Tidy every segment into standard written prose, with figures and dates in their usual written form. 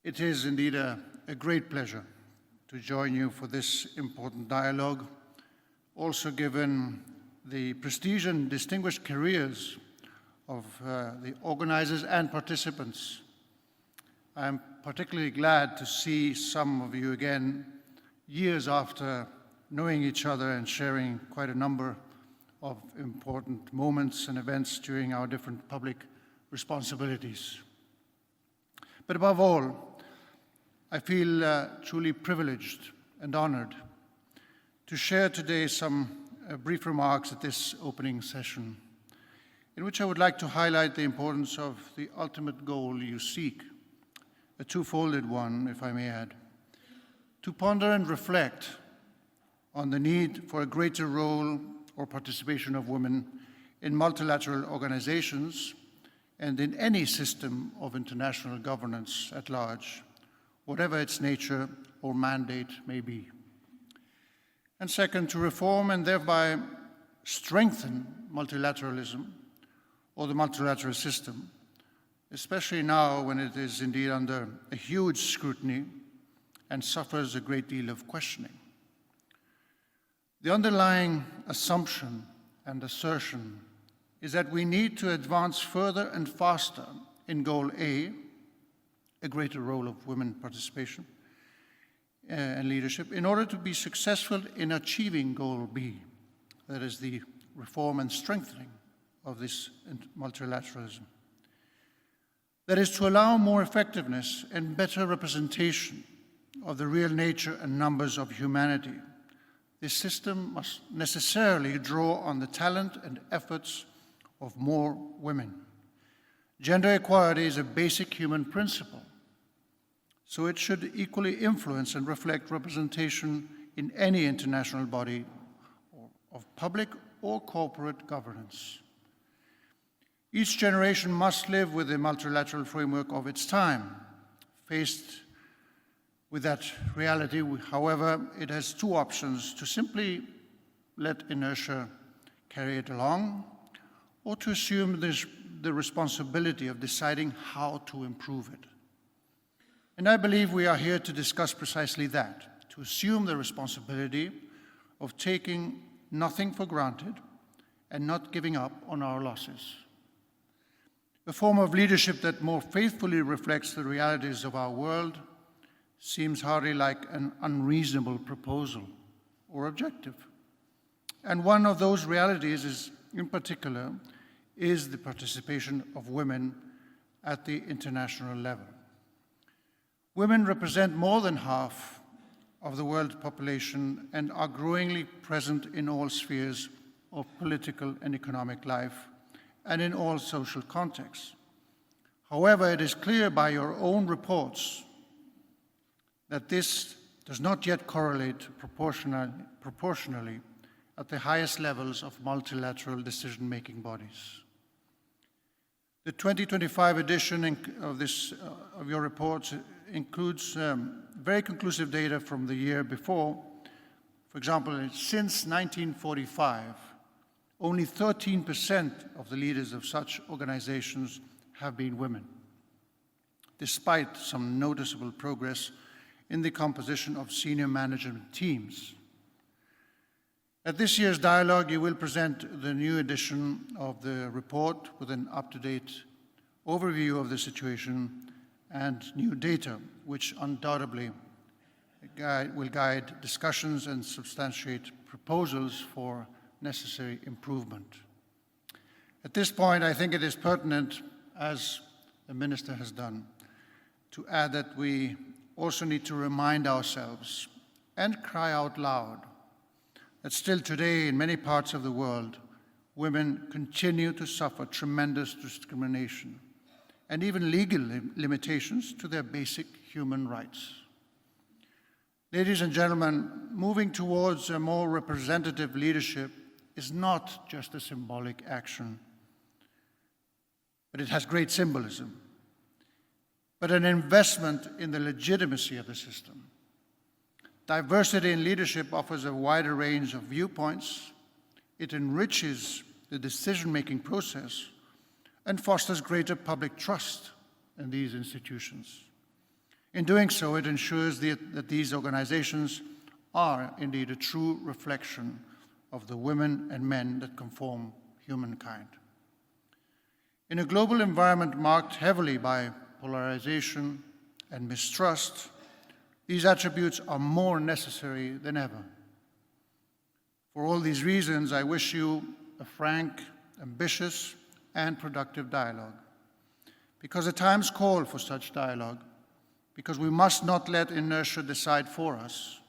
It is indeed a great pleasure to join you for this important dialogue, also given the prestige and distinguished careers of the organizers and participants. I'm particularly glad to see some of you again years after knowing each other and sharing quite a number of important moments and events during our different public responsibilities. But above all, I feel truly privileged and honored to share today some brief remarks at this opening session, in which I would like to highlight the importance of the ultimate goal you seek, a two-folded one, if I may add, to ponder and reflect on the need for a greater role or participation of women in multilateral organizations and in any system of international governance at large, whatever its nature or mandate may be. And second, to reform and thereby strengthen multilateralism or the multilateral system, especially now when it is indeed under a huge scrutiny and suffers a great deal of questioning. The underlying assumption and assertion is that we need to advance further and faster in goal A, a greater role of women participation and leadership, in order to be successful in achieving goal B, that is the reform and strengthening of this multilateralism. That is to allow more effectiveness and better representation of the real nature and numbers of humanity. This system must necessarily draw on the talent and efforts of more women. Gender equality is a basic human principle, so it should equally influence and reflect representation in any international body of public or corporate governance. Each generation must live with the multilateral framework of its time. Faced with that reality, however, it has two options: to simply let inertia carry it along, or to assume the responsibility of deciding how to improve it. And I believe we are here to discuss precisely that, to assume the responsibility of taking nothing for granted and not giving up on our losses. A form of leadership that more faithfully reflects the realities of our world seems hardly like an unreasonable proposal or objective. And one of those realities in particular is the participation of women at the international level. Women represent more than half of the world population and are growingly present in all spheres of political and economic life and in all social contexts. However, it is clear by your own reports that this does not yet correlate proportionally at the highest levels of multilateral decision-making bodies. The 2025 edition of your report includes very conclusive data from the year before. For example, since 1945, only 13% of the leaders of such organizations have been women, despite some noticeable progress in the composition of senior management teams. At this year's dialogue, you will present the new edition of the report with an up-to-date overview of the situation and new data, which undoubtedly will guide discussions and substantiate proposals for necessary improvement. At this point, I think it is pertinent, as the Minister has done, to add that we also need to remind ourselves and cry out loud that still today in many parts of the world, women continue to suffer tremendous discrimination and even legal limitations to their basic human rights. Ladies and gentlemen, moving towards a more representative leadership is not just a symbolic action, but it has great symbolism, but an investment in the legitimacy of the system. Diversity in leadership offers a wider range of viewpoints. It enriches the decision-making process and fosters greater public trust in these institutions. In doing so, it ensures that these organizations are indeed a true reflection of the women and men that conform humankind. In a global environment marked heavily by polarization and mistrust, these attributes are more necessary than ever. For all these reasons, I wish you a frank, ambitious, and productive dialogue. Because the times call for such dialogue, because we must not let inertia decide for us,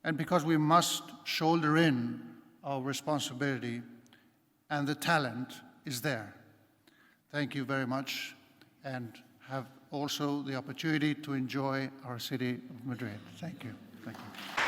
and because we must shoulder in our responsibility, and the talent is there. Thank you very much, and have also the opportunity to enjoy our city of Madrid. Thank you. Thank you.